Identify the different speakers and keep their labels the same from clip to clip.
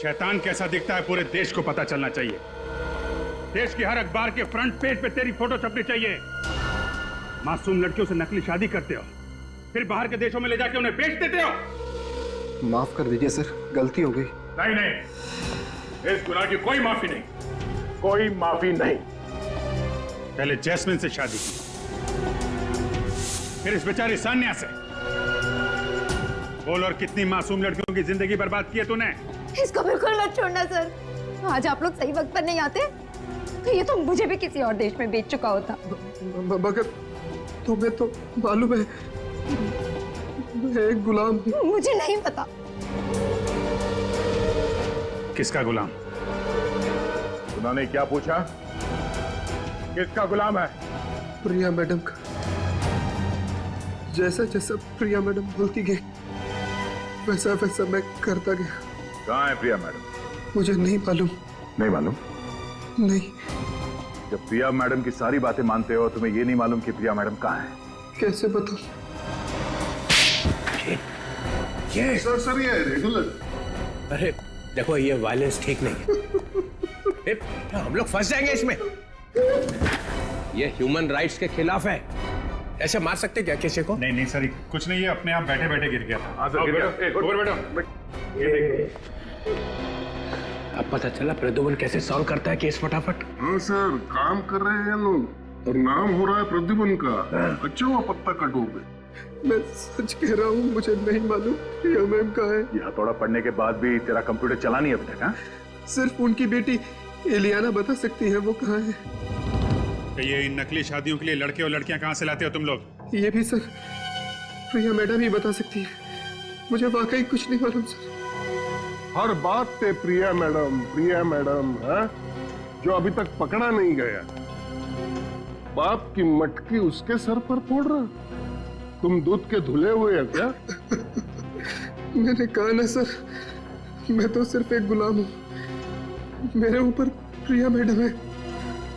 Speaker 1: शैतान कैसा दिखता है पूरे देश को पता चलना चाहिए। देश की हर अखबार के फ्रंट पेज पे तेरी फोटो छपनी चाहिए। मासूम लड़कियों से नकली शादी करते हो, फिर बाहर के देशों में ले जाके उन्हें बेच देते हो।
Speaker 2: माफ कर दीजिए सर, गलती हो गई।
Speaker 1: नहीं नहीं, इस गुनाह की कोई माफी नहीं, कोई माफी नहीं। पहले जैस्मिन से शादी की, फिर इस बेचारी सान्या से। बोल, और कितनी मासूम लड़कियों की जिंदगी बर्बाद की है तूने।
Speaker 3: इसको बिल्कुल मत छोड़ना सर। आज आप लोग सही वक्त पर नहीं आते तो ये तो मुझे भी किसी और देश में बेच चुका होता।
Speaker 2: मगर तुम्हें तो मालूम है मैं एक गुलाम हूँ।
Speaker 3: मुझे नहीं पता।
Speaker 1: किसका गुलाम? उन्होंने क्या पूछा? किसका गुलाम है?
Speaker 2: प्रिया मैडम का। जैसा जैसा प्रिया मैडम बोलती गई वैसा वैसा मैं करता गया।
Speaker 1: कहाँ है प्रिया मैडम?
Speaker 2: मुझे नहीं मालूम।
Speaker 1: नहीं मालूम?
Speaker 2: नहीं।
Speaker 1: जब प्रिया मैडम की सारी बातें मानते हो, तुम्हें ये नहीं मालूम कि प्रिया मैडम कहाँ है?
Speaker 2: कैसे बताऊं?
Speaker 1: ये
Speaker 4: सर ये रेगुलर।
Speaker 5: अरे देखो, ये वायलेंस ठीक नहीं है। हम लोग फंस जाएंगे इसमें। ये ह्यूमन राइट्स के खिलाफ है। ऐसे मार सकते क्या किसी को?
Speaker 1: नहीं नहीं सर, कुछ नहीं है, अपने आप बैठे बैठे गिर गया था।
Speaker 4: हाँ सर,
Speaker 5: अब पता चला प्रद्युमन कैसे सॉल्व करता है केस फटाफट।
Speaker 4: हाँ सर, काम कर रहे हैं लोग और नाम हो रहा है प्रद्युमन का। अच्छा हुआ पत्ता कटो पे।
Speaker 2: मैं सच कह रहा हूँ, मुझे नहीं मालूम प्रिया मैम कहाँ है।
Speaker 1: ये हथौड़ा पढ़ने के बाद भी तेरा कंप्यूटर चला नहीं अभी तक? हाँ,
Speaker 2: सिर्फ उनकी बेटी एलियाना बता सकती है वो कहाँ है।
Speaker 1: तो ये इन नकली शादियों के लिए लड़के और लड़कियां कहाँ से लाते हो तुम लोग?
Speaker 2: ये भी सर प्रिया मैडम ही बता सकती है। मुझे वाकई कुछ नहीं मालूम सर।
Speaker 4: हर बात पे प्रिया मैडम है, जो अभी तक पकड़ा नहीं गया। बाप की मटकी उसके सर पर फोड़ रहा। तुम दूध के धुले हुए हैं क्या?
Speaker 2: मैंने कहा ना सर, मैं तो सिर्फ एक गुलाम हूँ। मेरे ऊपर प्रिया मैडम है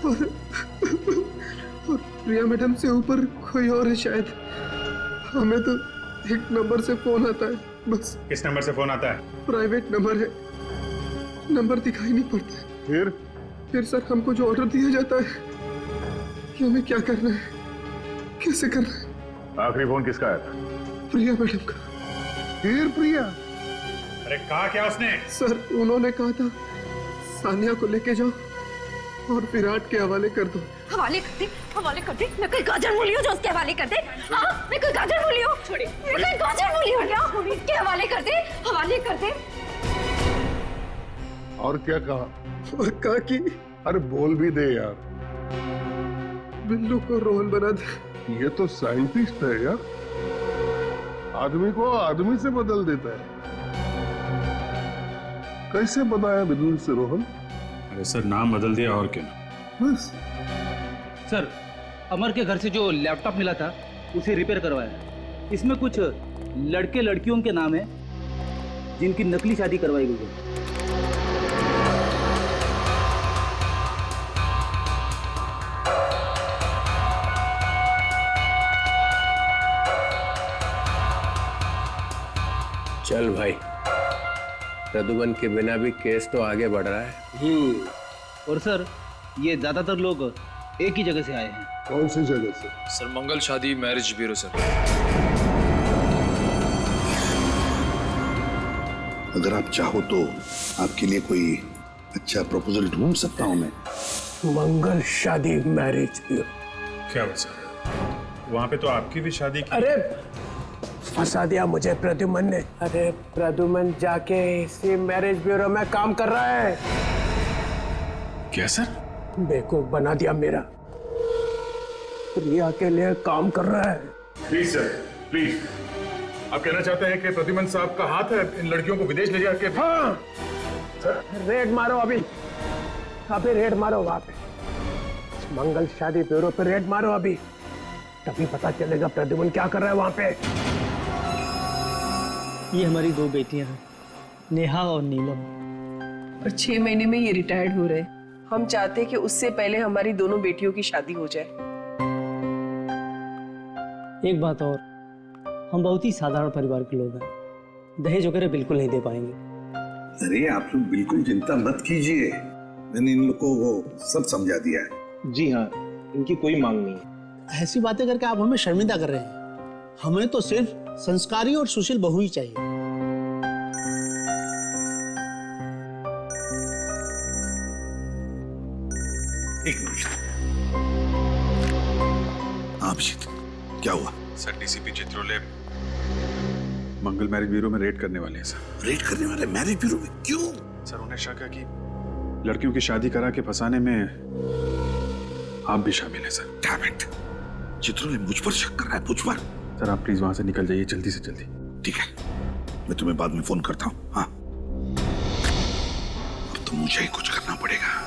Speaker 2: और प्रिया मैडम से ऊपर कोई और है शायद। हमें तो एक नंबर से फोन आता है बस।
Speaker 1: किस नंबर से फोन आता है?
Speaker 2: प्राइवेट नंबर है, नंबर दिखाई नहीं पड़ता है। फिर सर हमको जो ऑर्डर दिया जाता है कि हमें क्या करना है, कैसे करना है।
Speaker 1: आखिरी फोन किसका आया था?
Speaker 2: प्रिया मैडम का।
Speaker 4: फिर प्रिया?
Speaker 1: अरे कहा क्या उसने?
Speaker 2: सर उन्होंने कहा था सानिया को लेके जाओ और विराट के हवाले कर दो।
Speaker 3: हवाले कर दे। मैं कोई गाजर मूली हूँ जो उसके हवाले कर दे? हाँ, मैं कोई गाजर मूली हूँ? छोड़िए। मैं कोई गाजर मूली हूँ क्या? उसके हवाले कर दे।
Speaker 4: और क्या कहा?
Speaker 2: और कहा कि
Speaker 4: अरे बोल भी दे यार।
Speaker 2: बिल्लू को रोहन बना दे।
Speaker 4: ये तो साइंटिस्ट है यार, आदमी को आदमी से बदल देता है। कैसे बनाया बिल्लू से रोहन?
Speaker 1: अरे सर, नाम बदल दिया और क्या।
Speaker 4: बस।
Speaker 6: सर, अमर के घर से जो लैपटॉप मिला था उसे रिपेयर करवाया। इसमें कुछ लड़के लड़कियों के नाम है जिनकी नकली शादी करवाई गई है।
Speaker 5: चल भाई, प्रद्युमन के बिना भी केस तो आगे बढ़ रहा है।
Speaker 6: और सर, ये ज्यादातर लोग एक ही जगह से आए हैं।
Speaker 4: कौन सी जगह से?
Speaker 7: सर, मंगल शादी मैरिज ब्यूरो सर।
Speaker 8: अगर आप चाहो तो आपके लिए कोई अच्छा प्रपोजल ढूंढ सकता हूं मैं।
Speaker 5: मंगल शादी मैरिज ब्यूरो?
Speaker 1: क्या हुआ सर? वहां पे तो आपकी भी शादी की।
Speaker 5: अरे फंसा दिया मुझे प्रद्युमन ने। अरे प्रद्युमन जाके इसी मैरिज ब्यूरो में काम कर रहा है।
Speaker 1: क्या सर?
Speaker 5: बेवकूफ बना दिया मेरा। प्रिया के लिए काम कर रहा है।
Speaker 1: Please sir, please. आप कहना चाहते हैं कि प्रद्युमन साहब का हाथ है इन लड़कियों को विदेश ले जाके?
Speaker 5: हाँ सर, रेड मारो अभी रेड मारो वहां पे। मंगल शादी ब्यूरो पे रेड मारो अभी, तभी पता चलेगा प्रद्युमन क्या कर रहा है वहां पे।
Speaker 6: ये हमारी दो बेटियां हैं, नेहा और नीलम।
Speaker 9: और 6 महीने में ये रिटायर्ड हो रहे। हम चाहते हैं कि उससे पहले हमारी दोनों बेटियों की शादी हो जाए।
Speaker 6: एक बात और, हम बहुत ही साधारण परिवार के लोग हैं, दहेज वगैरह बिल्कुल नहीं दे पाएंगे।
Speaker 8: अरे आप लोग बिल्कुल चिंता मत कीजिए, मैंने इन लोगों को सब समझा दिया है।
Speaker 6: जी हाँ, इनकी कोई मांग नहीं है।
Speaker 10: ऐसी बातें करके आप हमें शर्मिंदा कर रहे हैं। हमें तो सिर्फ संस्कारी और सुशील बहू ही चाहिए।
Speaker 8: एक मिनट। अभिजीत, क्या हुआ?
Speaker 1: सर डीसीपी चित्रोले मंगल मैरिज ब्यूरो में रेड करने वाले हैं सर।
Speaker 8: रेड करने वाले मैरिज ब्यूरो में? क्यों?
Speaker 1: सर उन्हें शक है कि लड़कियों की शादी करा के फंसाने में आप भी शामिल हैं सर।
Speaker 8: डैम इट, चित्रोले मुझ पर शक कर रहा है, मुझ पर।
Speaker 1: सर आप प्लीज वहां से निकल जाइए जल्दी से जल्दी।
Speaker 8: ठीक है, मैं तुम्हें बाद में फोन करता हूँ। हाँ, अब तो मुझे ही कुछ करना पड़ेगा।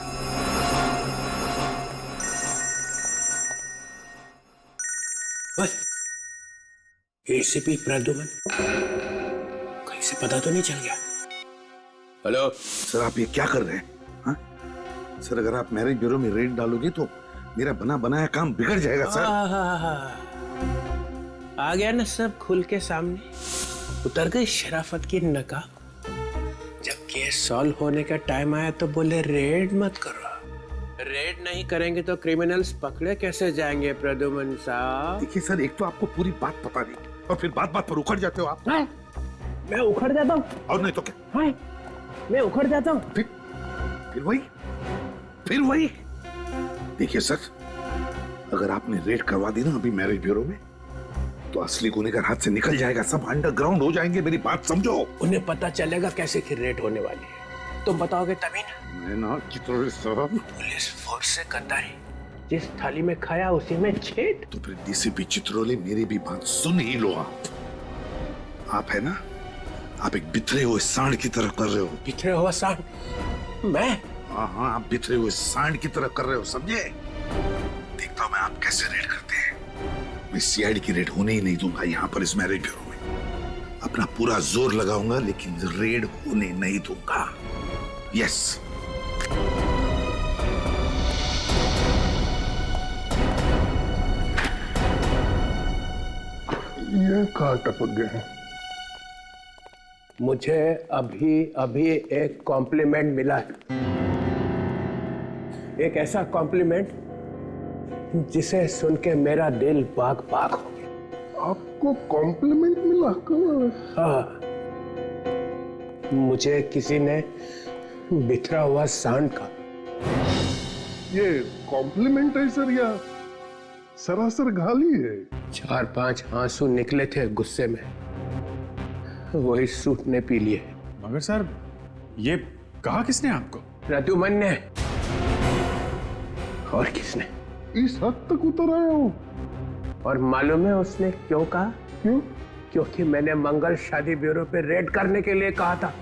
Speaker 5: एसीपी प्रद्युमन, कहीं से पता तो नहीं चल गया? हेलो
Speaker 8: सर, आप ये क्या कर रहे हैं? हाँ? सर, अगर आप मैरिज ब्यूरो में रेड डालोगे तो मेरा बना बनाया काम बिगड़ जाएगा सर।
Speaker 5: आ गया ना सब खुल के सामने, उतर गई शराफत की नकाब। जब केस सॉल्व होने का टाइम आया तो बोले रेड मत करो। रेड नहीं करेंगे तो क्रिमिनल्स पकड़े कैसे जाएंगे प्रद्युमन साहब?
Speaker 8: देखिए सर, एक तो आपको पूरी बात पता नहीं और फिर बात बात पर उखड़ जाते हो आप।
Speaker 5: मैं उखड़ जाता हूँ?
Speaker 8: और नहीं तो क्या?
Speaker 5: मैं उखड़ जाता हूँ?
Speaker 8: फिर वही। देखिए सर, अगर आपने रेड करवा दी ना अभी मैरिज ब्यूरो में, तो असली गुनहगार हाथ से निकल जाएगा, सब अंडरग्राउंड हो जाएंगे। मेरी बात समझो।
Speaker 5: उन्हें पता चलेगा कैसे कि रेड होने वाली है? तुम बताओगे तभी ना।
Speaker 8: मैं ना चित्रोले साहब,
Speaker 5: पुलिस फोर्स से गद्दारी, जिस थाली में खाया उसी में छेद।
Speaker 8: तो फिर डीसीपी चित्रोले, मेरी भी बात सुन ही लो। आप है ना, आप एक बिखरे हुए सांड की तरह कर रहे हो।
Speaker 5: बिखरे हुआ सांड? मैं?
Speaker 8: हाँ, आप बिखरे हुए सांड की तरह कर रहे हो, समझे? देखता हूँ मैं आप कैसे रेड करते हैं। मैं सीआईडी की रेड होने ही नहीं दूंगा यहाँ पर इस मैरिज ब्यूरो में। अपना पूरा जोर लगाऊंगा लेकिन रेड होने नहीं दूंगा। यस।
Speaker 4: ये कहाँ टपक गए?
Speaker 5: मुझे अभी अभी एक कॉम्प्लीमेंट मिला है, एक ऐसा कॉम्प्लीमेंट जिसे सुन के मेरा दिल बाग बाग हो गया।
Speaker 4: आपको कॉम्प्लीमेंट मिला? कब?
Speaker 5: हाँ, मुझे किसी ने बिखरा हुआ सांड का।
Speaker 4: ये कॉम्प्लीमेंट है सर या सरासर गाली है?
Speaker 5: 4-5 आंसू निकले थे गुस्से में, वही सूट ने पी लिए।
Speaker 1: मगर सर, ये कहा किसने आपको?
Speaker 5: प्रद्युमन ने। और किसने?
Speaker 4: इस हद तक उतर आया हो?
Speaker 5: और मालूम है उसने क्यों कहा?
Speaker 4: क्यों?
Speaker 5: क्योंकि मैंने मंगल शादी ब्यूरो पे रेड करने के लिए कहा था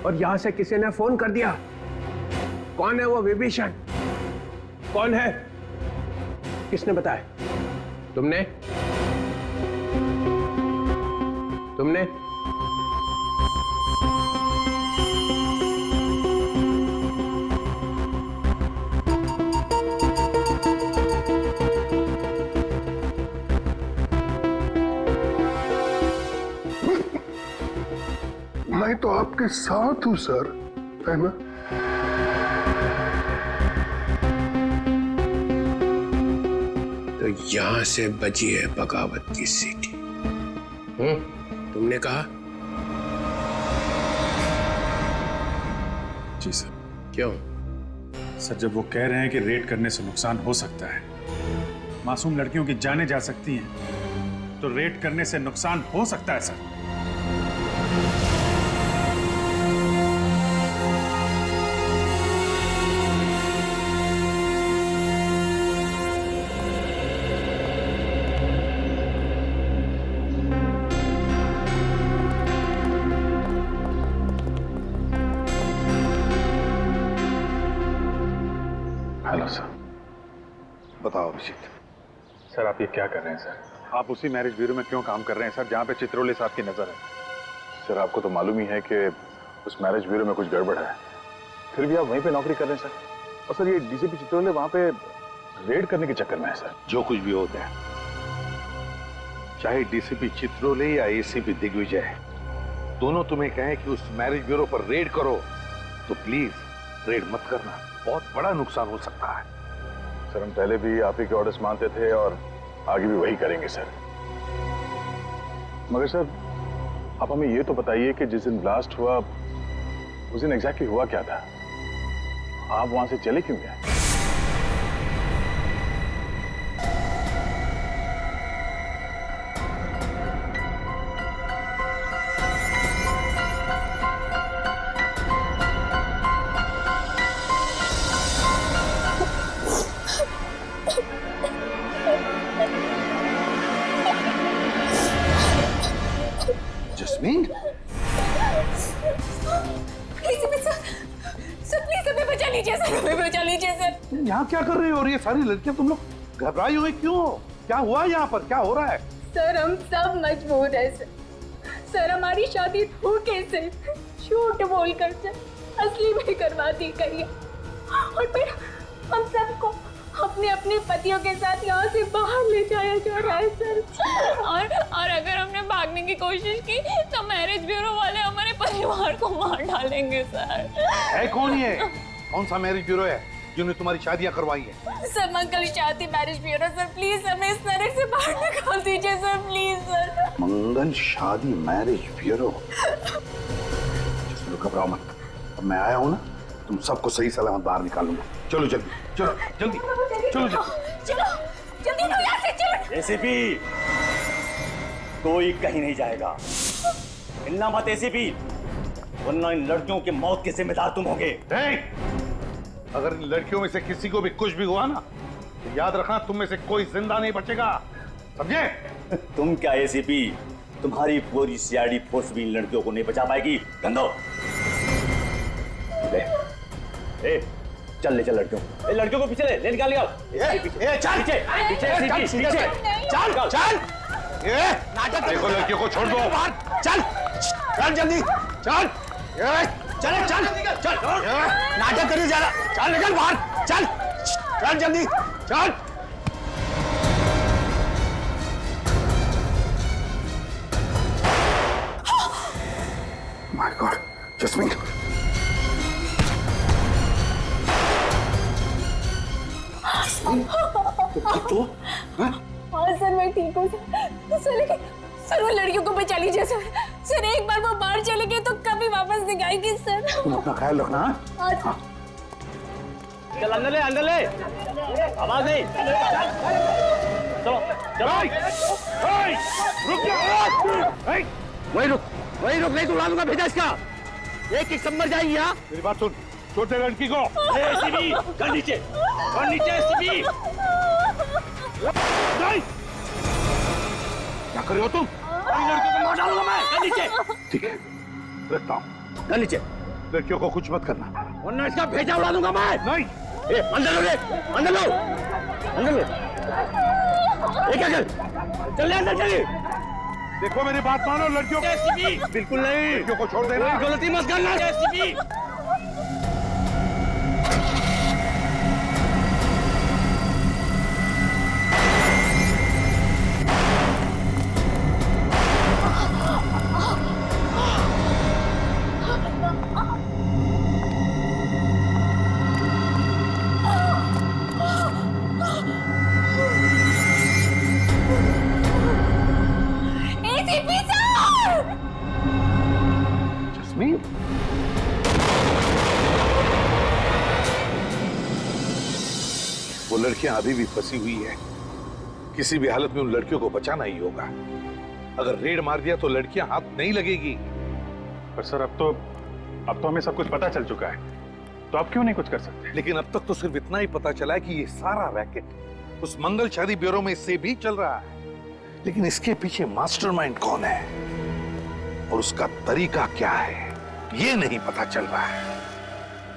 Speaker 5: और यहां से किसी ने फोन कर दिया। कौन है वो विभीषण? कौन है? किसने बताया? तुमने?
Speaker 4: मैं तो आपके साथ हूं सर, है ना?
Speaker 5: तो यहां से बजी है बगावत की सीटी। तुमने कहा?
Speaker 1: जी सर।
Speaker 5: क्यों?
Speaker 1: सर, जब वो कह रहे हैं कि रेड करने से नुकसान हो सकता है, मासूम लड़कियों की जानें जा सकती हैं, तो रेड करने से नुकसान हो सकता है सर।
Speaker 8: Hello sir. बताओ अभिजीत।
Speaker 1: सर आप ये क्या कर रहे हैं सर? आप उसी मैरिज ब्यूरो में क्यों काम कर रहे हैं सर जहां पे चित्रोले साहब की नजर है?
Speaker 11: सर आपको तो मालूम ही है कि उस मैरिज ब्यूरो में कुछ गड़बड़ है, फिर भी आप वहीं पे नौकरी कर रहे हैं सर। और सर ये डीसीपी चित्रोले वहां पे रेड करने के चक्कर में है सर।
Speaker 8: जो कुछ भी होता है, चाहे डीसीपी चित्रोले या एसीपी दिग्विजय, दोनों तुम्हें कहें कि उस मैरिज ब्यूरो पर रेड करो तो प्लीज रेड मत करना, बहुत बड़ा नुकसान हो सकता है।
Speaker 11: सर हम पहले भी आप ही के ऑर्डर्स मानते थे और आगे भी वही करेंगे सर। मगर सर आप हमें ये तो बताइए कि जिस दिन ब्लास्ट हुआ उस दिन एग्जैक्टली हुआ क्या था? आप वहां से चले क्यों गए?
Speaker 8: जस्मीन,
Speaker 3: यहाँ
Speaker 8: क्या कर रही हो? और ये सारी लड़कियां तुम लोग घबराई हुई क्यों? क्या हुआ यहाँ पर? क्या हो रहा है?
Speaker 3: सर हम सब मजबूर है सर। सर हमारी शादी धोखे से, झूठ बोलकर से असली में करवा दी गई है और फिर हम सबको अपने अपने पतियों के साथ यहाँ से बाहर ले जाया जा रहा है सर। और अगर हमने भागने की कोशिश की तो मैरिज ब्यूरो वाले हमारे परिवार को मार डालेंगे सर।
Speaker 8: है कौन ये? कौन सा मैरिज ब्यूरो है जिन्होंने तुम्हारी शादियां करवाई है?
Speaker 3: सर मंगल शादी मैरिज ब्यूरो सर, प्लीज हमें इस तरह से बाहर निकाल दीजिए सर, प्लीज सर।
Speaker 8: मंगल शादी मैरिज ब्यूरो? घबराओ मत, अब मैं आया हूँ ना, तुम सबको सही सलामत बाहर निकालूंगा। चलो जल्दी, चलो जल्दी, चलो
Speaker 3: जल्दी यहाँ से चलो।
Speaker 6: एसीपी कोई कहीं नहीं जाएगा, हिलना मत एसीपी, वरना इन लड़कियों की मौत के जिम्मेदार तुम होगे।
Speaker 8: अगर इन लड़कियों में से किसी को भी कुछ भी हुआ ना तो याद रखना तुम में से कोई जिंदा नहीं बचेगा, समझे?
Speaker 6: तुम क्या एसीपी, तुम्हारी पूरी सीआईडी फोर्स भी इन लड़कियों को नहीं बचा पाएगी। गंदो चल ले चल लड़कियों को पीछे ले निकाल चल पीछे पीछे चल
Speaker 8: नाटक देखो, लड़कियों को छोड़ दो,
Speaker 10: चल जल्दी चल, चल नाटक करने जा रहा, चल निकल बाहर, चल जल्दी चल।
Speaker 8: माय गॉड, जस्मीन
Speaker 3: तो हाँ सर मैं ठीक हूँ सर, लेकिन सर वो लड़कियों को बचा लीजिए सर। सर एक बार वो बाहर चले गए तो कभी वापस नहीं आएगी सर।
Speaker 8: तुम अपना ख्याल रखना। हाँ
Speaker 6: चल अंदर ले आवाज नहीं। चलो
Speaker 8: रुक जा, वही रुक नहीं तो उड़ा दूंगा, भेजा इसका, एक समझ जाएगी। यहाँ मेरी बात सुन, छोटे लड़की को
Speaker 6: एसीपी गन नीचे एसीपी।
Speaker 8: क्या कर रहे हो तुम?
Speaker 6: लड़कियों को मार डालूंगा मैं। गन नीचे।
Speaker 8: ठीक है रखता हूँ,
Speaker 6: गन नीचे।
Speaker 8: लड़कियों को कुछ मत करना,
Speaker 6: वरना इसका भेजा उड़ा दूंगा मैं।
Speaker 8: नहीं
Speaker 6: अंदर लो क्या चल अंदर चलिए।
Speaker 8: देखो मेरी बात मानो, लड़कियों को
Speaker 6: बिल्कुल नहीं,
Speaker 8: लड़कियों को छोड़ देना,
Speaker 6: गलती मत करना एसीपी।
Speaker 8: वो लड़कियां अभी भी फंसी हुई है, किसी भी हालत में उन लड़कियों को बचाना ही होगा। अगर रेड मार दिया तो लड़कियां हाथ नहीं लगेगी।
Speaker 11: पर सर अब तो हमें सब कुछ पता चल चुका है, तो आप क्यों नहीं कुछ कर सकते?
Speaker 8: लेकिन अब तक तो सिर्फ इतना ही पता चला है कि ये सारा रैकेट उस मंगल शादी ब्यूरो में से भी चल रहा है, लेकिन इसके पीछे मास्टरमाइंड कौन है और उसका तरीका क्या है ये नहीं पता चल रहा है।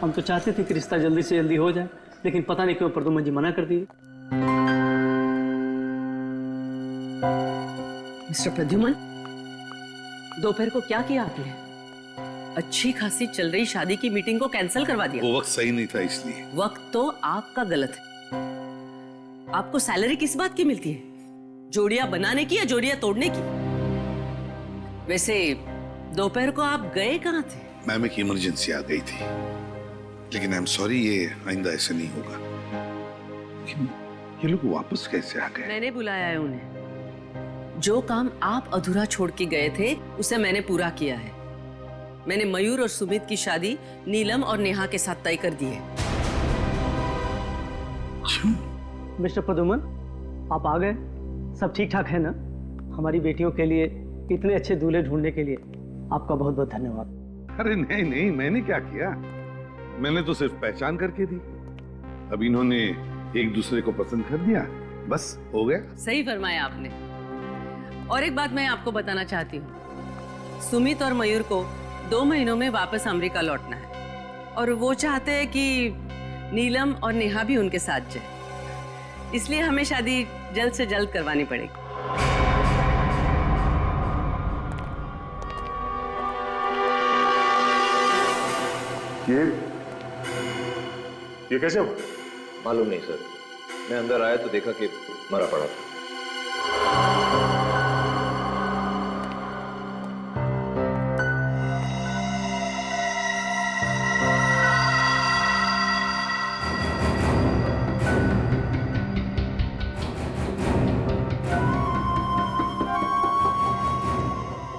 Speaker 12: हम तो चाहते थे कि रिश्ता जल्दी से जल्दी हो जाए, लेकिन पता नहीं क्यों प्रदुमन जी मना कर दिए।
Speaker 9: मिस्टर प्रद्युमन, दोपहर को क्या किया आपने? अच्छी खासी चल रही शादी की मीटिंग को कैंसिल करवा दिया।
Speaker 8: वो वक्त सही नहीं था इसलिए।
Speaker 9: वक्त तो आपका गलत है। आपको सैलरी किस बात की मिलती है? जोड़ियां बनाने की या जोड़ियां तोड़ने की? वैसे दोपहर को आप गए कहाँ थे?
Speaker 8: मैम एक इमरजेंसी आ गई थी, लेकिन आई एम सॉरी, ये आइंदा ऐसे नहीं होगा। ये लोग वापस कैसे आ गए?
Speaker 9: मैंने बुलाया है उन्हें। जो काम आप अधूरा छोड़ के गए थे उसे मैंने पूरा किया है। मैंने मयूर और सुमित की शादी नीलम और नेहा के साथ तय कर दी है।
Speaker 12: मिस्टर प्रदुमन, आप आ गए। सब ठीक ठाक है ना? हमारी बेटियों के लिए इतने अच्छे दूल्हे ढूंढने के लिए आपका बहुत बहुत धन्यवाद।
Speaker 8: अरे नहीं नहीं, मैंने क्या किया, मैंने तो सिर्फ पहचान करके दी। अब इन्होंने एक दूसरे को पसंद कर दिया, बस हो गया।
Speaker 9: सही फरमाया आपने। और एक बात मैं आपको बताना चाहती हूँ, सुमित और मयूर को 2 महीनों में वापस अमेरिका लौटना है और वो चाहते हैं कि नीलम और नेहा भी उनके साथ जाए, इसलिए हमें शादी जल्द से जल्द करवानी पड़ेगी।
Speaker 11: ये कैसे हो?
Speaker 7: मालूम नहीं सर, मैं अंदर आया तो देखा कि मरा पड़ा था।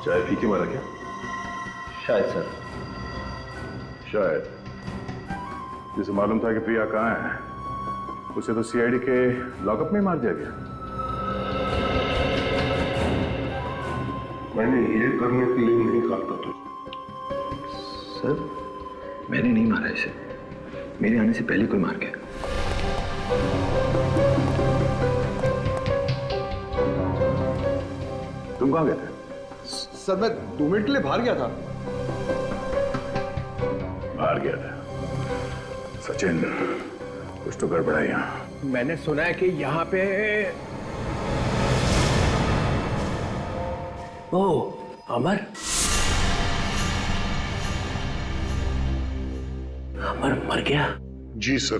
Speaker 11: चाय पी के मरा क्या?
Speaker 7: शायद सर।
Speaker 11: शायद। जिसे मालूम था कि प्रिया कहाँ है, उसे तो सीआईडी के लॉकअप में मार दिया गया।
Speaker 4: मैंने ये करने के लिए नहीं कहा था तुझे।
Speaker 7: सर मैंने नहीं मारा इसे, मेरे आने से पहले कोई मार गया।
Speaker 11: तुम कहाँ गए थे?
Speaker 2: सर मैं 2 मिनट के लिए बाहर गया था।
Speaker 11: बाहर गया था? सचिन, कुछ तो गड़बड़ है यहाँ।
Speaker 5: मैंने सुना है कि यहाँ पे अमर मर गया।
Speaker 4: जी सर।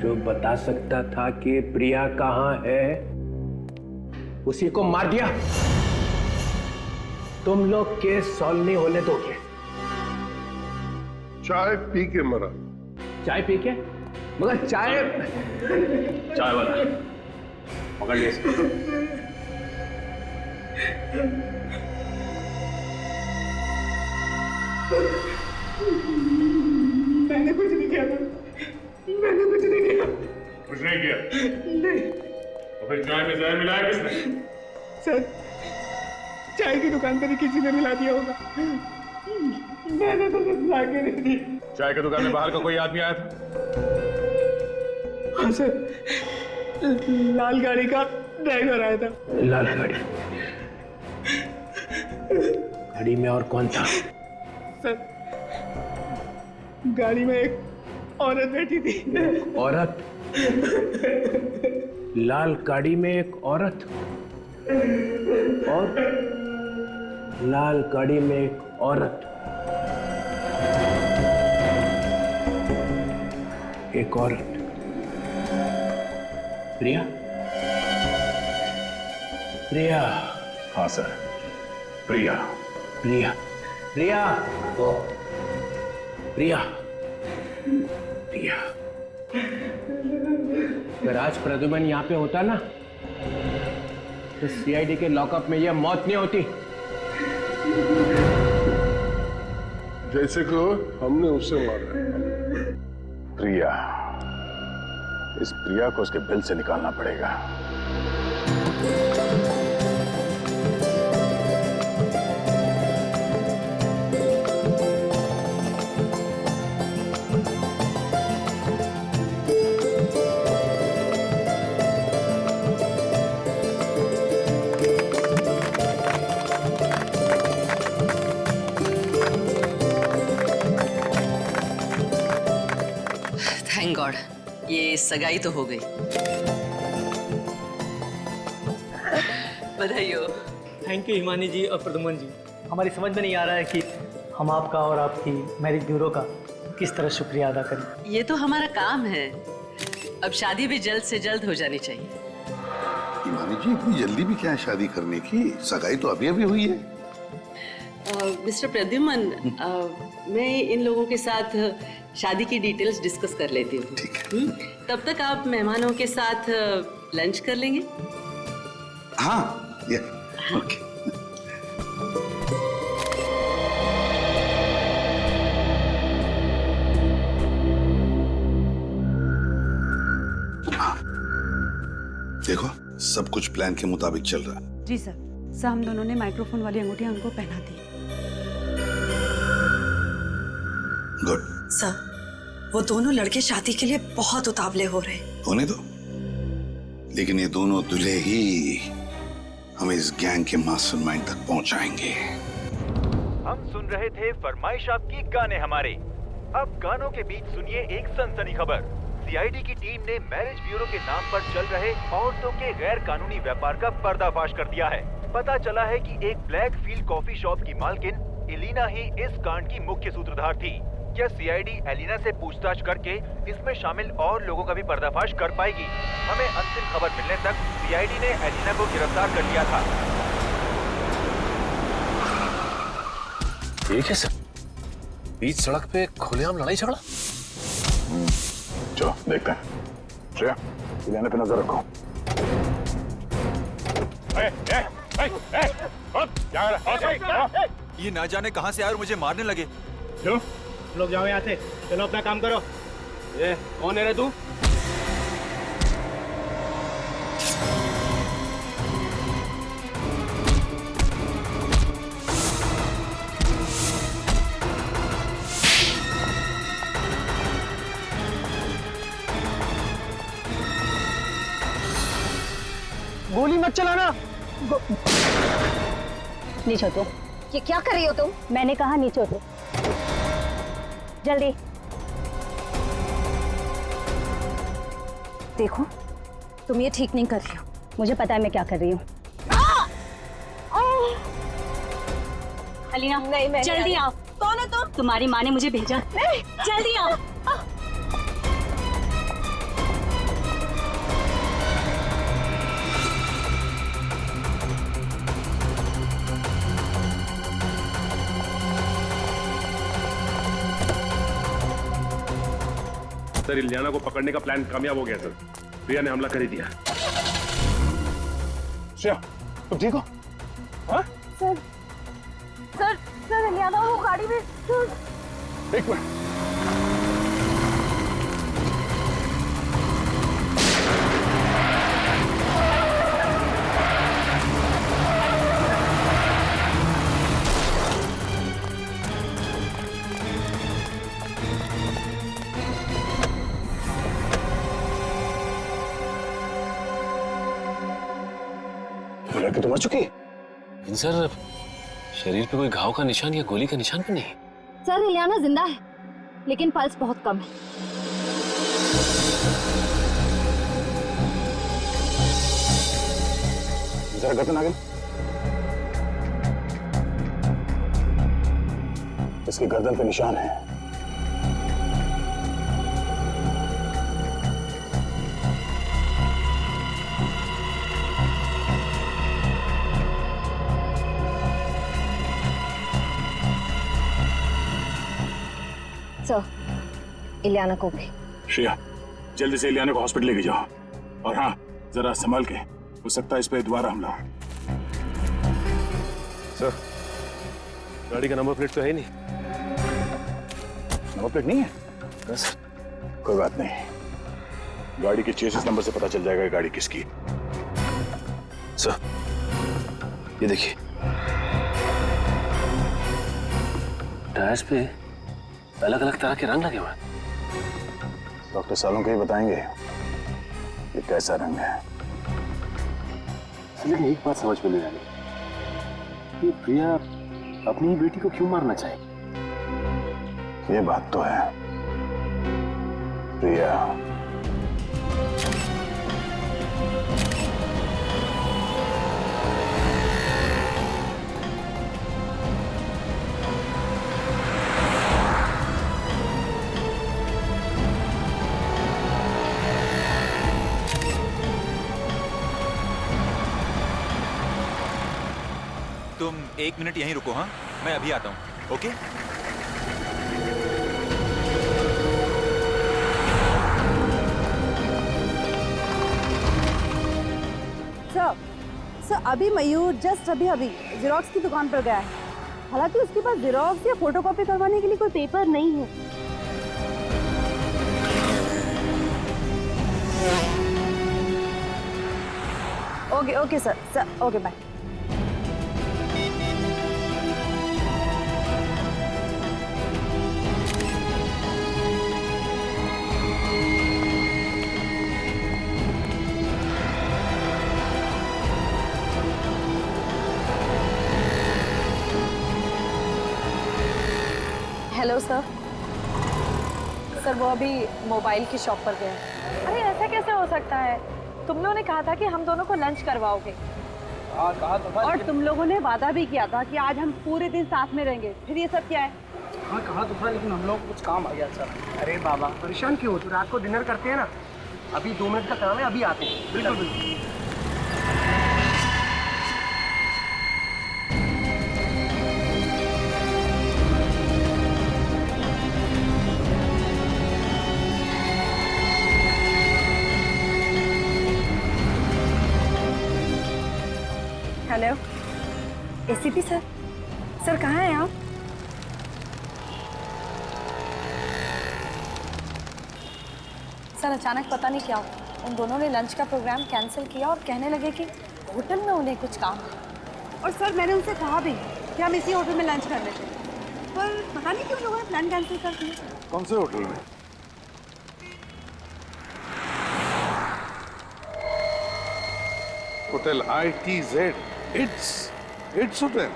Speaker 5: जो बता सकता था कि प्रिया कहाँ है, उसी को मार दिया। तुम लोग केस सॉल्व नहीं होने दोगे।
Speaker 4: चाय पी के मरा।
Speaker 5: चाय पी के? मगर चाय
Speaker 11: वाला पकड़ लिया।
Speaker 2: मैंने कुछ नहीं किया। मैंने कुछ नहीं किया।
Speaker 11: कुछ नहीं किया?
Speaker 2: नहीं।
Speaker 11: तो फिर चाय में जहर मिलाया किसने?
Speaker 2: सर, चाय की दुकान पर ही किसी ने मिला दिया होगा। मैंने तो कुछ ला के नहीं दी।
Speaker 11: चाय की दुकान में बाहर का कोई आदमी आया था?
Speaker 2: हाँ सर, लाल गाड़ी का ड्राइवर आया था।
Speaker 5: लाल गाड़ी में और कौन था?
Speaker 2: सर, गाड़ी में एक औरत बैठी थी।
Speaker 5: औरत? लाल गाड़ी में एक औरत और लाल गाड़ी में एक औरत, एक औरत। प्रिया? प्रिया?
Speaker 11: हाँ सर, प्रिया।
Speaker 5: प्रिया? प्रिया? प्रिया? प्रिया? अगर आज प्रद्युमन यहाँ पे होता ना, तो सीआईडी के लॉकअप में यह मौत नहीं होती।
Speaker 4: जैसे को हमने उसे मारा।
Speaker 11: प्रिया, इस प्रिया को उसके बिल से निकालना पड़ेगा।
Speaker 9: थैंक गॉड, ये सगाई तो हो गई। बधाई हो।
Speaker 12: थैंक यू हिमानी जी और प्रदुमन जी। हमारी समझ में नहीं आ रहा है कि हम आपका और आपकी मैरिज ब्यूरो का किस तरह शुक्रिया अदा करें।
Speaker 9: ये तो हमारा काम है। अब शादी भी जल्द से जल्द हो जानी चाहिए।
Speaker 8: तिवारी जी, इतनी जल्दी भी क्या है शादी करने की? सगाई तो अभी अभी हुई है।
Speaker 9: मिस्टर प्रद्युमन, मैं इन लोगों के साथ शादी की डिटेल्स डिस्कस कर लेती हूँ।
Speaker 8: ठीक है।
Speaker 9: तब तक आप मेहमानों के साथ लंच कर लेंगे?
Speaker 8: हाँ, ये ओके। देखो, सब कुछ प्लान के मुताबिक चल रहा है।
Speaker 13: जी सर, हम दोनों ने माइक्रोफोन वाली अंगूठियां उनको पहना दी।
Speaker 8: गुड।
Speaker 13: सर, वो दोनों लड़के शादी के लिए बहुत उतावले हो रहे हैं।
Speaker 8: होने दो, लेकिन ये दोनों दूल्हे ही हमें इस गैंग के मास्टरमाइंड तक पहुंचाएंगे।
Speaker 14: हम सुन रहे थे फरमाइश आपकी गाने हमारे। अब गानों के बीच सुनिए एक सनसनी खबर। सीआईडी की टीम ने मैरिज ब्यूरो के नाम पर चल रहे औरतों के गैर कानूनी व्यापार का पर्दाफाश कर दिया है। पता चला है कि एक ब्लैक फील्ड कॉफी शॉप की मालकिन एलिना ही इस कांड की मुख्य सूत्रधार थी। क्या सीआईडी एलिना से पूछताछ करके इसमें शामिल और लोगों का भी पर्दाफाश कर पाएगी? हमें अंतिम खबर मिलने तक सीआईडी ने एलिना को गिरफ्तार कर लिया था।
Speaker 7: ये क्या सर? बीच सड़क पे खुलेआम लड़ाई झगड़ा?
Speaker 11: चलो देखते हैं। श्रेया, इलियाना पे नजर रखो।
Speaker 14: ये ना जाने कहां से आए और मुझे मारने लगे।
Speaker 6: चलो लोग जाओ यहाँ से, चलो अपना काम करो। ये कौन है रे तू?
Speaker 12: गोली मत चलाना।
Speaker 3: नीचे हो तुम। ये क्या कर रही हो तुम? मैंने कहा नीचे हो तुम। जल्दी देखो, तुम ये ठीक नहीं कर रही हो। मुझे पता है मैं क्या कर रही हूँ। अलीना, नहीं, मैं जल्दी आओ। कौन हो तुम? तुम्हारी माँ ने मुझे भेजा। जल्दी आओ।
Speaker 11: सर, इलियाना को पकड़ने का प्लान कामयाब हो गया सर। प्रिया ने हमला कर ही दिया। श्रेया, तुम ठीक हो? हाँ?
Speaker 3: सर, सर, सर, इलियाना वो गाड़ी में।
Speaker 11: एक मिनट। लड़की तो मर चुकी है।
Speaker 7: सर, शरीर पे कोई घाव का निशान या गोली का निशान भी नहीं।
Speaker 3: सर, इलियाना जिंदा है, लेकिन पल्स बहुत कम है।
Speaker 11: जरा गर्दन आगे। इसकी गर्दन पे निशान है।
Speaker 3: सर, इलियाना को भी।
Speaker 11: श्रेया, जल्दी से इलियाना को हॉस्पिटल लेके जाओ। और हाँ, जरा संभल के, हो सकता है इस पे दोबारा हमला। सर, गाड़ी का नंबर प्लेट तो है नहीं। नंबर प्लेट नहीं है? बस कोई बात नहीं, गाड़ी के चेसिस नंबर से पता चल जाएगा गाड़ी किसकी।
Speaker 7: सर, ये देखिए, टायर्स पे अलग अलग तरह के रंग लगे हुए हैं।
Speaker 11: डॉक्टर सालों के ही बताएंगे ये कैसा रंग है।
Speaker 7: लेकिन एक बात समझ में नहीं आ रही, ये प्रिया अपनी ही बेटी को क्यों मारना चाहे?
Speaker 11: ये बात तो है। प्रिया
Speaker 14: तुम 1 मिनट यहीं रुको, हाँ? मैं अभी आता हूँ, ओके?
Speaker 15: सर अभी मयूर जस्ट अभी जेरोक्स की दुकान पर गया है। हालांकि उसके पास जेरोक्स या फोटोकॉपी करवाने के लिए कोई पेपर नहीं है। Okay sir okay bye. Hello sir वो अभी मोबाइल की शॉप पर गए हैं। अरे ऐसा कैसे हो सकता है? तुम लोगों ने कहा था कि हम दोनों को लंच करवाओगे।
Speaker 12: कहा तो था,
Speaker 15: और तुम लोगों ने वादा भी किया था कि आज हम पूरे दिन साथ में रहेंगे। फिर ये सब क्या है?
Speaker 12: हाँ कहा तो था, लेकिन हम लोग कुछ काम आ गया सर। अरे बाबा परेशान क्यों हो? तो रात को डिनर करते हैं ना। अभी 2 मिनट का काम है, अभी आते हैं। बिल्कुल।
Speaker 15: हेलो एसीपी सर कहाँ हैं आप? सर अचानक पता नहीं क्या हुआ, उन दोनों ने लंच का प्रोग्राम कैंसिल किया और कहने लगे कि होटल में उन्हें कुछ काम है। और सर मैंने उनसे कहा भी कि हम इसी होटल में लंच कर लेते, पर पता नहीं क्यों लोगों ने प्लान कैंसिल कर दिया।
Speaker 4: कौन से होटल में? Hotel ITZ। It's hotel.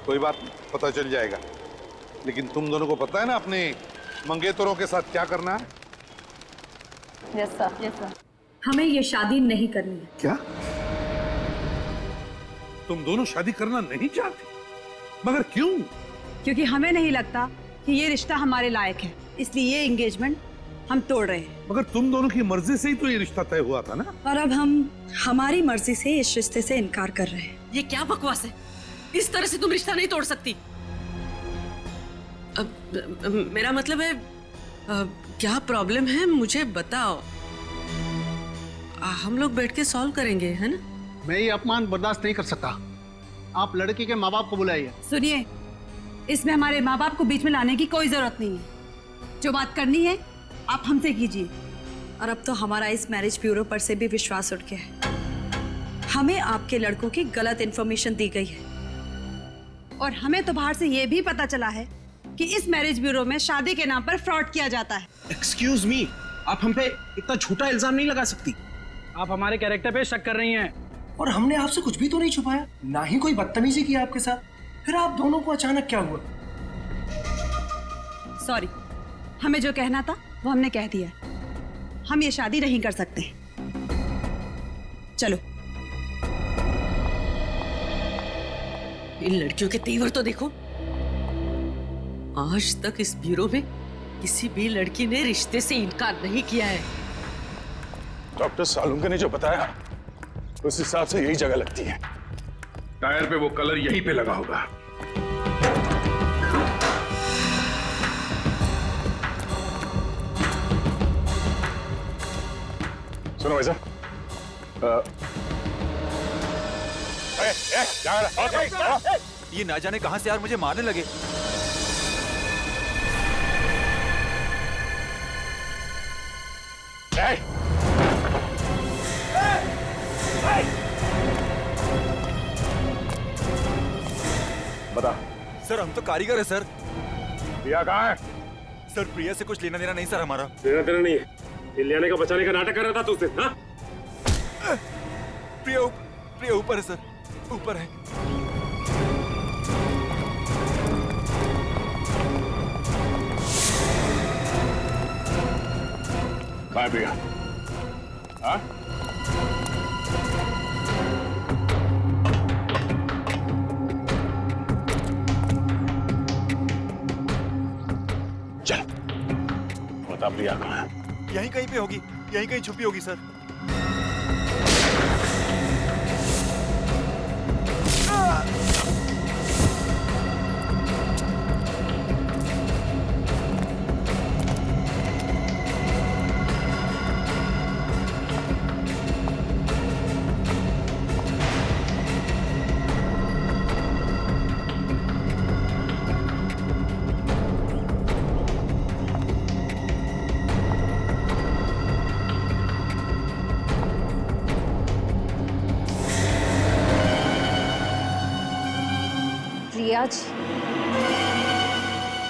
Speaker 4: कोई बात नहीं, पता चल जाएगा। लेकिन तुम दोनों को पता है ना अपने मंगेतरों के साथ क्या करना है?
Speaker 15: यस सर हमें ये शादी नहीं करनी है।
Speaker 8: क्या तुम दोनों शादी करना नहीं चाहती? मगर क्यों?
Speaker 15: क्योंकि हमें नहीं लगता कि ये रिश्ता हमारे लायक है, इसलिए ये एंगेजमेंट हम तोड़ रहे हैं।
Speaker 8: मगर तुम दोनों की मर्जी से ही तो ये रिश्ता तय हुआ था ना।
Speaker 13: और अब हम हमारी मर्जी से इस रिश्ते से इनकार कर रहे हैं।
Speaker 9: ये क्या बकवास है? इस तरह से तुम रिश्ता नहीं तोड़ सकती। मेरा मतलब है क्या प्रॉब्लम है मुझे बताओ। हम लोग बैठ के सॉल्व करेंगे, है ना?
Speaker 10: मैं ये अपमान बर्दाश्त नहीं कर सकता। आप लड़की के माँ बाप को बुलाइए।
Speaker 15: सुनिए, इसमें हमारे माँ बाप को बीच में लाने की कोई जरूरत नहीं है। जो बात करनी है आप हमसे कीजिए।
Speaker 13: और अब तो हमारा इस मैरिज ब्यूरो पर से भी विश्वास उठ गया है। हमें आपके लड़कों की गलत इन्फॉर्मेशन दी गई है।
Speaker 15: और हमें तो बाहर से ये भी पता चला है कि इस मैरिज ब्यूरो में शादी के नाम पर फ्रॉड किया जाता है।
Speaker 10: एक्सक्यूज मी, आप हम पे इतना झूठा इल्जाम नहीं लगा सकती।
Speaker 12: आप हमारे कैरेक्टर पे शक कर रही हैं।
Speaker 16: और हमने आपसे कुछ भी तो नहीं छुपाया, ना ही कोई बदतमीजी की आपके साथ। फिर आप दोनों को अचानक क्या हुआ?
Speaker 15: सॉरी, हमें जो कहना था वो हमने कह दिया। हम ये शादी नहीं कर सकते। चलो।
Speaker 9: इन लड़कियों के तेवर तो देखो। आज तक इस ब्यूरो में किसी भी लड़की ने रिश्ते से इनकार नहीं किया है।
Speaker 11: डॉक्टर सालुंके ने जो बताया उस हिसाब से यही जगह लगती है।
Speaker 1: टायर पे वो कलर यहीं पे लगा होगा।
Speaker 11: सुनो भाई साहब, ये ना जाने कहां से यार मुझे मारने लगे।
Speaker 1: बता।
Speaker 11: सर हम तो कारीगर है सर।
Speaker 1: प्रिया कहाँ है?
Speaker 11: सर प्रिया से कुछ लेना देना नहीं सर हमारा।
Speaker 1: लेना देना नहीं है। इलियाना को बचाने का नाटक कर रहा था तू उसे, हाँ?
Speaker 11: प्रिया ऊपर है सर, ऊपर है।
Speaker 1: बाय प्रिया। हाँ? चल बता प्रिया कहाँ है?
Speaker 11: यहीं कहीं पे होगी, यहीं कहीं छुपी होगी सर।
Speaker 15: प्रिया जी?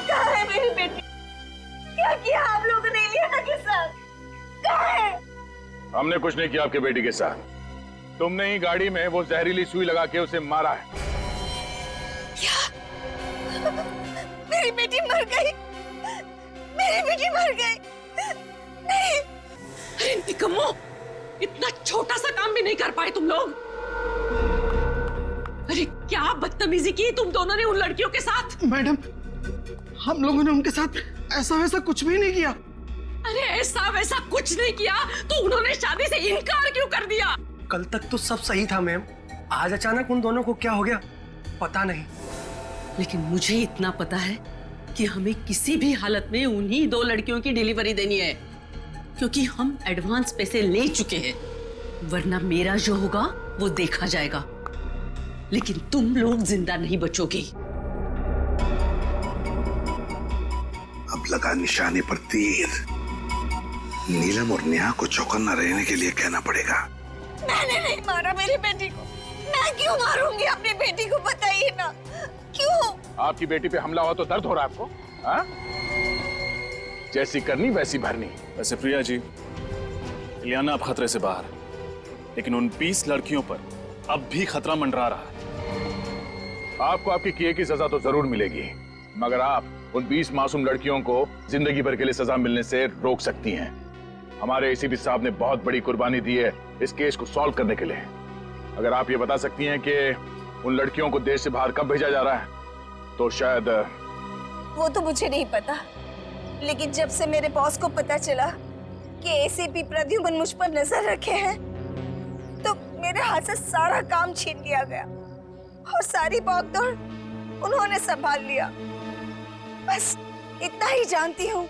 Speaker 3: कहाँ है मेरी बेटी? क्या किया आप लोगों ने इलियाना के साथ? कहाँ है?
Speaker 11: हमने कुछ नहीं किया आपके बेटी के साथ। तुमने ही गाड़ी में वो जहरीली सुई लगा के उसे मारा है।
Speaker 3: क्या? मेरी बेटी मर गई? मेरी बेटी मर गई? नहीं।
Speaker 9: अरे निकम्मो, इतना छोटा सा काम भी नहीं कर पाए तुम लोग। अरे क्या बदतमीजी की तुम दोनों ने उन लड़कियों के साथ।
Speaker 16: मैडम, हम लोगों ने उनके साथ ऐसा वैसा कुछ भी नहीं किया।
Speaker 9: अरे ऐसा वैसा कुछ नहीं किया तो उन्होंने शादी से इनकार क्यों कर दिया?
Speaker 16: कल तक तो सब सही था मैम, आज अचानक उन दोनों को क्या हो गया पता नहीं।
Speaker 9: लेकिन मुझे इतना पता है कि हमें किसी भी हालत में उन्हीं 2 लड़कियों की डिलीवरी देनी है, क्योंकि हम एडवांस पैसे ले चुके हैं। वरना मेरा जो होगा वो देखा जाएगा, लेकिन तुम लोग जिंदा नहीं बचोगे।
Speaker 8: अब लगा निशाने पर तीर। नीलम और नेहा को चौकन्ना रहने के लिए कहना पड़ेगा।
Speaker 3: मैंने नहीं मारा मेरी बेटी को। मैं क्यों मारूंगी अपनी बेटी को, बताइए ना क्यों?
Speaker 11: आपकी बेटी पे हमला हुआ तो दर्द हो रहा है आपको? हाँ? जैसी करनी वैसी भरनी।
Speaker 17: वैसे प्रिया जी, इलियाना अब खतरे से बाहर, लेकिन उन 20 लड़कियों पर अब भी खतरा मंडरा रहा है।
Speaker 11: आपको आपके किए की सजा तो जरूर मिलेगी, मगर आप उन 20 मासूम लड़कियों को जिंदगी भर के लिए सजा मिलने से रोक सकती हैं। हमारे एसीपी साहब ने बहुत बड़ी कुर्बानी दी है इस केस को सॉल्व करने के लिए। अगर आप ये बता सकती हैं कि उन लड़कियों को देश से बाहर कब भेजा जा रहा है, तो शायद।
Speaker 3: वो तो मुझे नहीं पता, लेकिन जब से मेरे बॉस को पता चला कि एसीपी प्रद्युमन मुझ पर नजर रखे हैं, तो मेरे हाथ से सारा काम छीन लिया गया और सारी भागदौड़ उन्होंने संभाल लिया। बस इतना ही जानती हूँ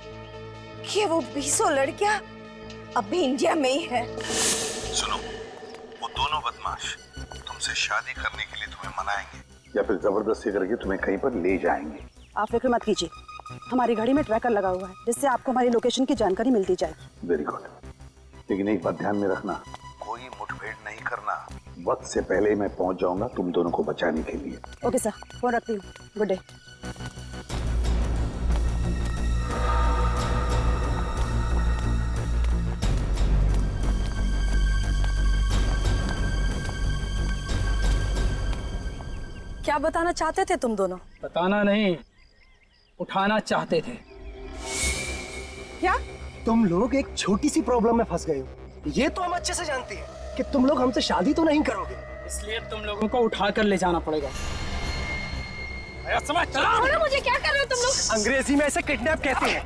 Speaker 3: कि वो 20 लड़कियां अभी इंडिया में ही है।
Speaker 8: सुनो, वो दोनों बदमाश तुमसे शादी करने के लिए तुम्हें मनाएंगे
Speaker 11: या फिर जबरदस्ती करके तुम्हें कहीं पर ले जाएंगे।
Speaker 18: आप फिक्र मत कीजिए, हमारी गाड़ी में ट्रैकर लगा हुआ है जिससे आपको हमारी लोकेशन की जानकारी मिलती जाए।
Speaker 8: वेरी गुड, लेकिन एक बात ध्यान में रखना, कोई मुठभेड़ नहीं करना। वक्त से पहले मैं पहुंच जाऊंगा तुम दोनों को बचाने के लिए।
Speaker 18: ओके सर, फोन रखती हूँ। Good day. क्या बताना चाहते थे तुम दोनों?
Speaker 6: बताना नहीं, उठाना चाहते थे।
Speaker 18: क्या?
Speaker 16: तुम लोग एक छोटी सी प्रॉब्लम में फंस गए हो। ये तो हम अच्छे से जानते हैं कि तुम लोग हमसे शादी तो नहीं करोगे,
Speaker 6: इसलिए तुम लोगों को उठा कर ले जाना पड़ेगा।
Speaker 3: समझ चलो मुझे, क्या कर रहे हो तुम लोग?
Speaker 16: अंग्रेजी में ऐसे किडनैप कहते हैं।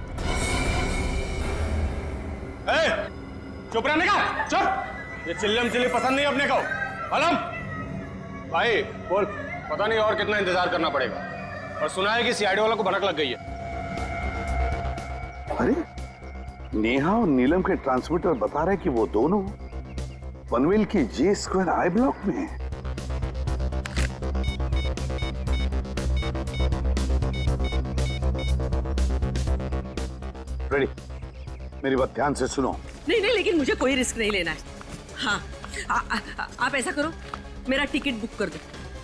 Speaker 1: चुप रहने का, चुप। ये चिल्लम चिल्ली पसंद नहीं अपने को। अलम भाई बोल, पता नहीं और कितना इंतजार करना पड़ेगा। और सुना है कि सीआईडी वालों को भनक लग गई है।
Speaker 8: अरे नेहा और नीलम के ट्रांसमीटर बता रहे कि वो दोनों पनवेल की J² I ब्लॉक में हैं। रेडी, मेरी बात ध्यान से सुनो।
Speaker 9: नहीं नहीं, लेकिन मुझे कोई रिस्क नहीं लेना है। हाँ, आप ऐसा करो, मेरा टिकट बुक कर दो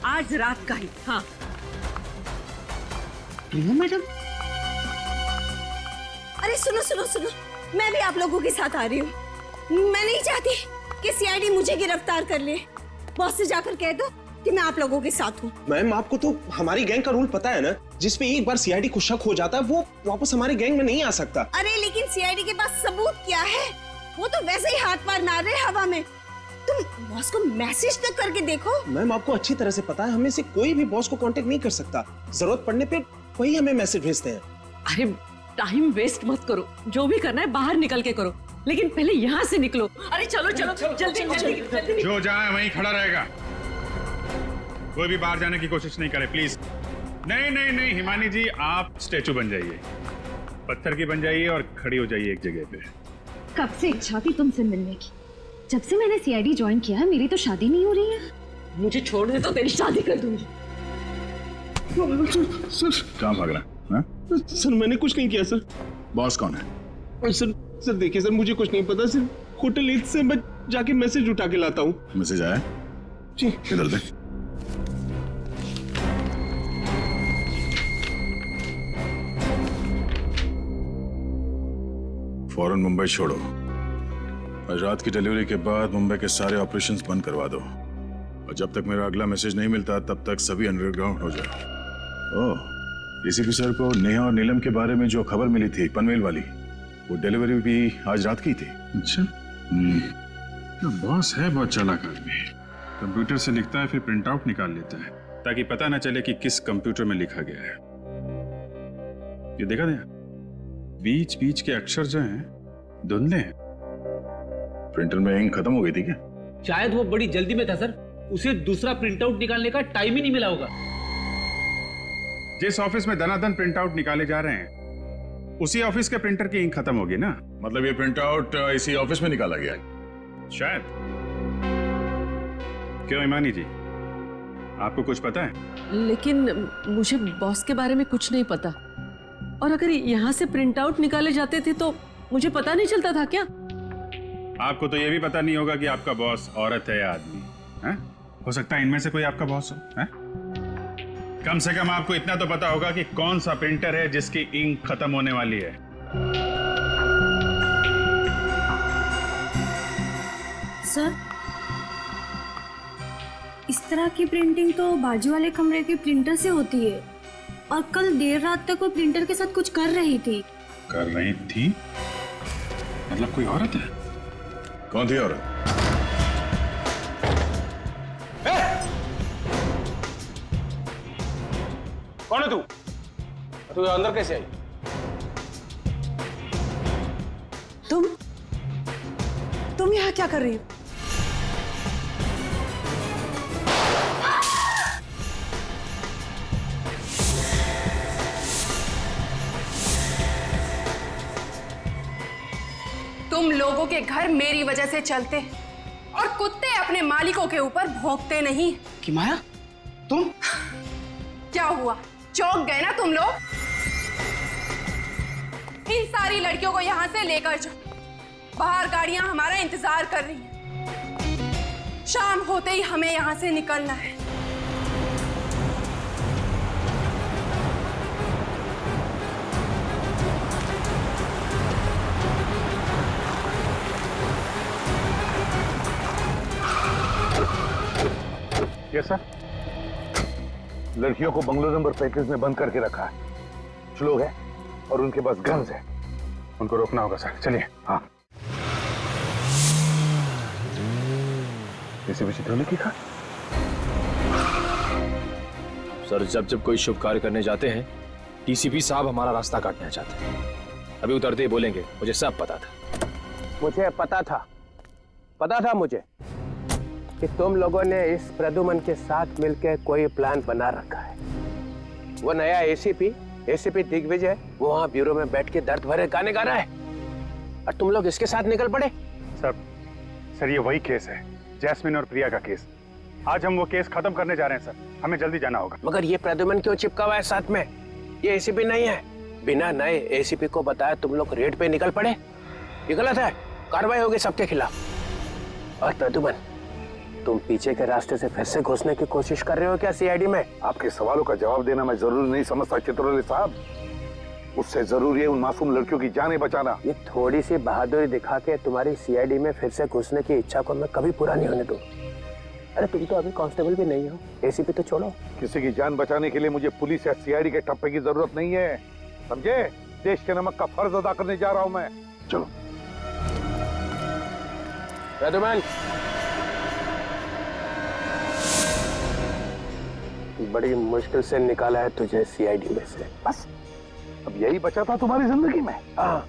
Speaker 9: आज रात का ही। हाँ
Speaker 16: प्रिया मैडम,
Speaker 3: अरे सुनो सुनो सुनो, मैं भी आप लोगों के साथ आ रही हूँ। मैं नहीं चाहती कि सीआईडी मुझे गिरफ्तार कर ले। बॉस से जाकर कह दो कि मैं आप लोगों के साथ हूँ।
Speaker 5: मैम, आपको तो हमारी गैंग का रूल पता है ना, जिसपे एक बार सीआईडी को शक हो जाता है वो वापस हमारी गैंग में नहीं आ सकता।
Speaker 3: अरे लेकिन सीआईडी के पास सबूत क्या है? वो तो वैसे ही हाथ पार मार रहे हवा में। तुम बॉस को मैसेज तक करके देखो।
Speaker 5: मैम, आपको अच्छी तरह से पता है हमें से कोई भी बॉस को कांटेक्ट नहीं कर सकता। जरूरत पड़ने पे वही हमें मैसेज भेजते हैं।
Speaker 9: अरे टाइम वेस्ट मत करो, जो भी करना है बाहर निकल के करो, लेकिन पहले यहाँ से निकलो। अरे चलो चलो जल्दी जल्दी।
Speaker 1: जो जाए वहीं खड़ा रहेगा, कोई भी बाहर जाने की कोशिश नहीं करे प्लीज। नहीं नहीं नहीं हिमानी जी, आप स्टैचू बन जाइए, पत्थर की बन जाइए और खड़ी हो जाइए एक जगह पे।
Speaker 19: कब से इच्छा थी तुमसे मिलने की। जब से मैंने सीआईडी ज्वाइन किया है मेरी तो शादी नहीं हो रही है।
Speaker 9: मुझे छोड़ दे तो तेरी शादी कर दूंगी।
Speaker 11: सर कहाँ भाग रहा है?
Speaker 2: सर मैंने कुछ नहीं किया सर।
Speaker 11: बॉस कौन है?
Speaker 2: सर देखिए सर, मुझे कुछ नहीं पता। सिर्फ होटल 1 से मैं जाके मैसेज उठा के लाता हूँ।
Speaker 11: मैसेज आया?
Speaker 2: जी।
Speaker 11: इधर दे। फौरन मुंबई छोड़ो। आज रात की डिलीवरी के बाद मुंबई के सारे ऑपरेशंस बंद करवा दो, और जब तक मेरा अगला मैसेज नहीं मिलता तब तक सभी अंडरग्राउंड हो जाओ। ओह, डीसीपी सर को नेहा और नीलम के बारे में जो खबर मिली थी पनवेल वाली, वो डिलीवरी भी आज रात की थी।
Speaker 1: अच्छा, तो बॉस है बहुत चालाक आदमी। कंप्यूटर से लिखता है, फिर प्रिंट आउट निकाल लेता है ताकि पता न चले कि किस कंप्यूटर में लिखा गया है। ये देखा ना, बीच बीच के अक्षर जो हैं धुंधले हैं।
Speaker 11: प्रिंटर में इंक खत्म हो गई थी क्या?
Speaker 6: शायद वो बड़ी जल्दी में था सर, उसे दूसरा प्रिंट आउट निकालने का टाइम ही नहीं मिला होगा।
Speaker 1: जिस ऑफिस में दनादन प्रिंट आउट निकाले जा रहे हैं, उसी ऑफिस के प्रिंटर की इंक खत्म होगी ना।
Speaker 11: मतलब ये प्रिंट आउट इसी ऑफिस में निकाला गया?
Speaker 1: शायद। क्यों इमानी जी, आपको कुछ पता है?
Speaker 9: लेकिन मुझे बॉस के बारे में कुछ नहीं पता, और अगर यहाँ से प्रिंट आउट निकाले जाते थे तो मुझे पता नहीं चलता था क्या?
Speaker 1: आपको तो ये भी पता नहीं होगा कि आपका बॉस औरत है या आदमी है? हो सकता है इनमें से कोई आपका बॉस हो है? कम से कम आपको इतना तो पता होगा कि कौन सा प्रिंटर है जिसकी इंक खत्म होने वाली है।
Speaker 3: सर, इस तरह की प्रिंटिंग तो बाजू वाले कमरे के प्रिंटर से होती है, और कल देर रात तक वो प्रिंटर के साथ कुछ कर रही थी।
Speaker 1: कर रही थी? मतलब कोई औरत है?
Speaker 11: कौन थी औरत?
Speaker 5: कौन है तू? तू अंदर कैसे आई?
Speaker 18: तुम यहाँ क्या कर रही हो?
Speaker 15: तुम लोगों के घर मेरी वजह से चलते, और कुत्ते अपने मालिकों के ऊपर भौंकते नहीं।
Speaker 10: कि माया, तुम
Speaker 15: क्या हुआ, चौंक गए ना तुम लोग? इन सारी लड़कियों को यहाँ से लेकर जाओ, बाहर गाड़ियां हमारा इंतजार कर रही हैं। शाम होते ही हमें यहाँ से निकलना है।
Speaker 11: Yes sir. लड़कियों को बंगलो नंबर 35 में बंद करके रखा है। कुछ लोग हैं और उनके पास गन्स है,
Speaker 1: उनको रोकना होगा सर। चलिए।
Speaker 11: हाँ। किसी भी चित्रों ने की खा?
Speaker 20: सर, जब जब कोई शुभ कार्य करने जाते हैं, डीसीपी साहब हमारा रास्ता काटना चाहते हैं। अभी उतरते ही बोलेंगे, मुझे सब पता था।
Speaker 5: मुझे पता था मुझे कि तुम लोगों ने इस प्रद्युमन के साथ मिलकर कोई प्लान बना रखा है। वो नया एसीपी दिग्विजय, वो वहां ब्यूरो में बैठ के दर्द भरे गाने गा रहा है, और तुम लोग इसके साथ निकल पड़े।
Speaker 1: सर ये वही केस है, जैस्मिन और प्रिया का केस। आज हम वो केस खत्म करने जा रहे हैं सर, हमें जल्दी जाना होगा।
Speaker 5: मगर ये प्रद्युमन क्यों चिपका हुआ है साथ में? ये एसीपी नहीं है। बिना नए एसीपी को बताया तुम लोग रेड पे निकल पड़े, ये गलत है। कार्रवाई होगी सबके खिलाफ। और प्रद्युमन, तुम पीछे के रास्ते से फिर से घुसने की कोशिश कर रहे हो क्या सीआईडी में?
Speaker 11: आपके सवालों का जवाब देना मैं जरूरी नहीं समझता चित्रले साहब। उससे जरूरी है उन मासूम लड़कियों की जानें बचाना।
Speaker 5: ये थोड़ी सी बहादुरी दिखा के तुम्हारी सीआईडी में फिर से घुसने की इच्छा को मैं कभी पूरा नहीं होने दूंगा। अरे तुम तो अभी कांस्टेबल भी नहीं हो, एसीपी तो छोड़ो।
Speaker 11: किसी की जान बचाने के लिए मुझे पुलिस या सीआईडी के टप्पे की जरूरत नहीं है, समझे? देश के नमक का फर्ज अदा करने जा रहा हूं मैं। चलो।
Speaker 5: प्रद्युमन, बड़ी मुश्किल से निकाला है तुझे सीआईडी में से।
Speaker 11: बस अब यही बचा था तुम्हारी जिंदगी में?
Speaker 5: हाँ,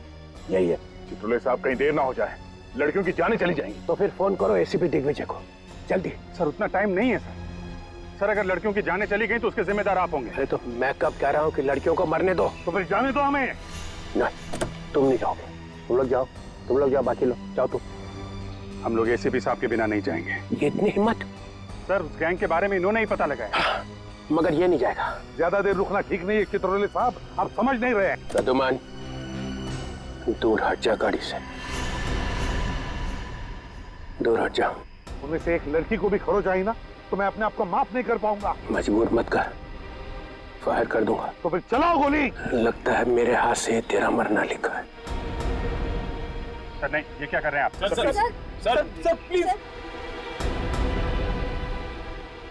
Speaker 5: यही है।
Speaker 11: चित्रले साहब, कहीं देर ना हो जाए, लड़कियों की जानें चली जाएंगी।
Speaker 5: तो फिर फोन करो एसीपी दिग्विजय को, जल्दी।
Speaker 1: सर उतना टाइम नहीं है सर। अगर लड़कियों की जानें चली गई तो उसके जिम्मेदार आप होंगे।
Speaker 5: अरे तो मैं कब कह रहा हूँ कि लड़कियों को मरने दो?
Speaker 1: तो फिर जाने दो हमें।
Speaker 5: नहीं, तुम नहीं जाओगे। तुम लोग जाओ, बाकी लोग जाओ। तुम
Speaker 1: हम लोग एसीपी साहब के बिना नहीं जाएंगे।
Speaker 5: ये इतनी हिम्मत?
Speaker 1: सर उस गैंग के बारे में इन्होंने ही पता लगाया।
Speaker 5: मगर ये नहीं जाएगा।
Speaker 11: ज्यादा देर रुकना ठीक नहीं है चित्रले साहब, आप समझ नहीं रहे।
Speaker 5: प्रद्युमन, दूर हट जा गाड़ी से, दूर हट जा।
Speaker 11: उनमें से एक लड़की को भी खरोच आई ना तो मैं अपने आप को माफ नहीं कर पाऊंगा।
Speaker 5: मजबूर मत कर, फायर कर दूंगा।
Speaker 11: तो फिर चलाओ गोली।
Speaker 5: लगता है मेरे हाथ से तेरा मरना लिखा है।
Speaker 1: सर नहीं, ये क्या कर रहे हैं आप?
Speaker 6: Sir please.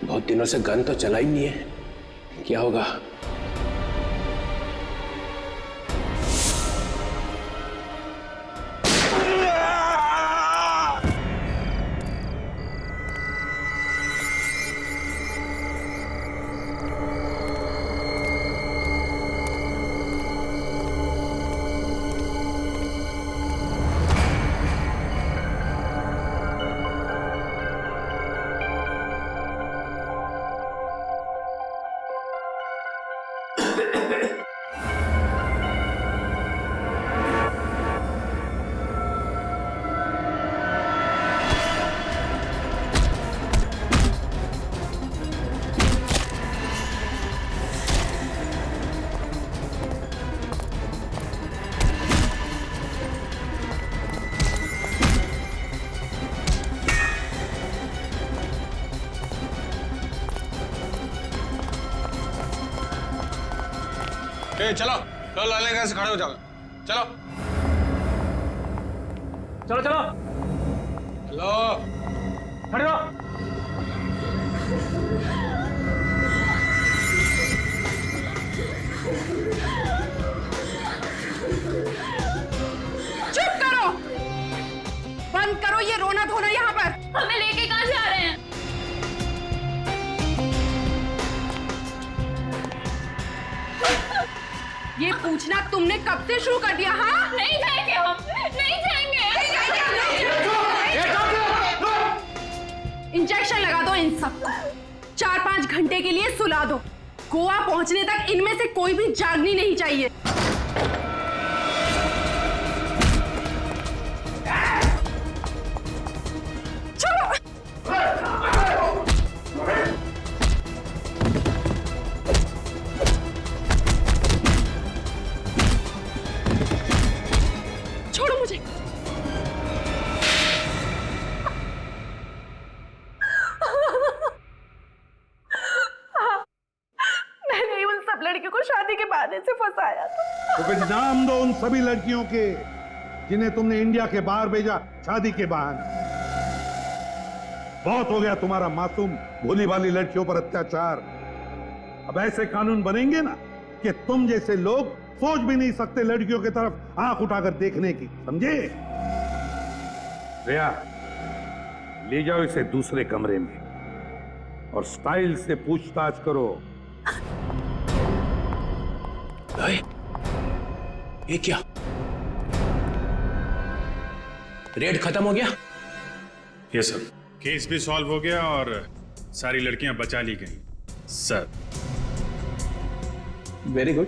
Speaker 5: बहुत दिनों से गन तो चला ही नहीं है, क्या होगा?
Speaker 21: चलो चलो, लाल लेकर से खड़े हो जाओ। चलो
Speaker 6: चलो चलो
Speaker 21: चलो,
Speaker 6: खड़े रहो।
Speaker 15: चुप करो, बंद करो ये रोना धोना यहाँ पर।
Speaker 3: हमें लेके कहाँ जा रहे हैं?
Speaker 15: ये पूछना तुमने कब से शुरू कर दिया? हाँ,
Speaker 3: नहीं जाएंगे हम, नहीं जाएंगे।
Speaker 15: इंजेक्शन लगा दो इन सबको, 4-5 घंटे के लिए सुला दो। गोवा पहुंचने तक इनमें से कोई भी जागनी नहीं चाहिए। छोड़ो मुझे। मैंने उन सब लड़कियों को शादी के बहाने से फंसाया था।
Speaker 22: तो फिर नाम दो उन सभी लड़कियों के जिन्हें तुमने इंडिया के बाहर भेजा शादी के बहाने। बहुत हो गया तुम्हारा मासूम भोली भाली लड़कियों पर अत्याचार। अब ऐसे कानून बनेंगे ना कि तुम जैसे लोग सोच भी नहीं सकते लड़कियों की तरफ आंख उठाकर देखने की, समझे? रिया, ले जाओ इसे दूसरे कमरे में और स्टाइल से पूछताछ करो।
Speaker 5: ये क्या? रेड खत्म हो गया?
Speaker 1: ये सर, केस भी सॉल्व हो गया और सारी लड़कियां बचा ली गई सर।
Speaker 5: Very good.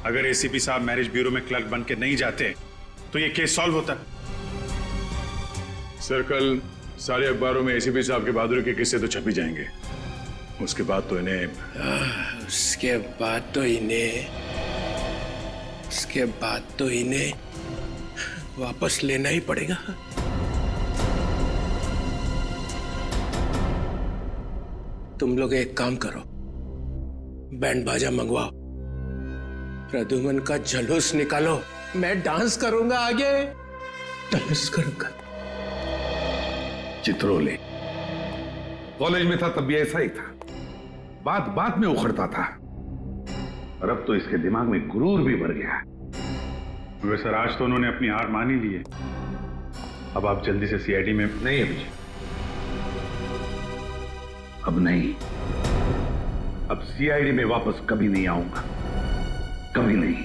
Speaker 1: अगर एसीपी साहब मैरिज ब्यूरो में क्लर्क बन के नहीं जाते तो ये केस सॉल्व होता।
Speaker 11: सर कल सारे अखबारों में एसीपी साहब के बहादुरी के किस्से तो छप ही जाएंगे। उसके बाद तो इन्हें
Speaker 5: वापस लेना ही पड़ेगा। तुम लोग एक काम करो, बैंड बाजा मंगवाओ, प्रद्युमन का जलूस निकालो, मैं डांस करूंगा आगे, डांस करूंगा।
Speaker 8: चित्रोले
Speaker 22: कॉलेज में था तब भी ऐसा ही था, बात बात में उखड़ता था, और अब तो इसके दिमाग में गुरूर भी भर गया।
Speaker 1: सर आज तो उन्होंने अपनी हार मान ही ली है। अब आप जल्दी से सीआईडी में।
Speaker 22: नहीं अभिजीत, अब नहीं। अब सीआईडी में वापस कभी नहीं आऊंगा, कभी नहीं।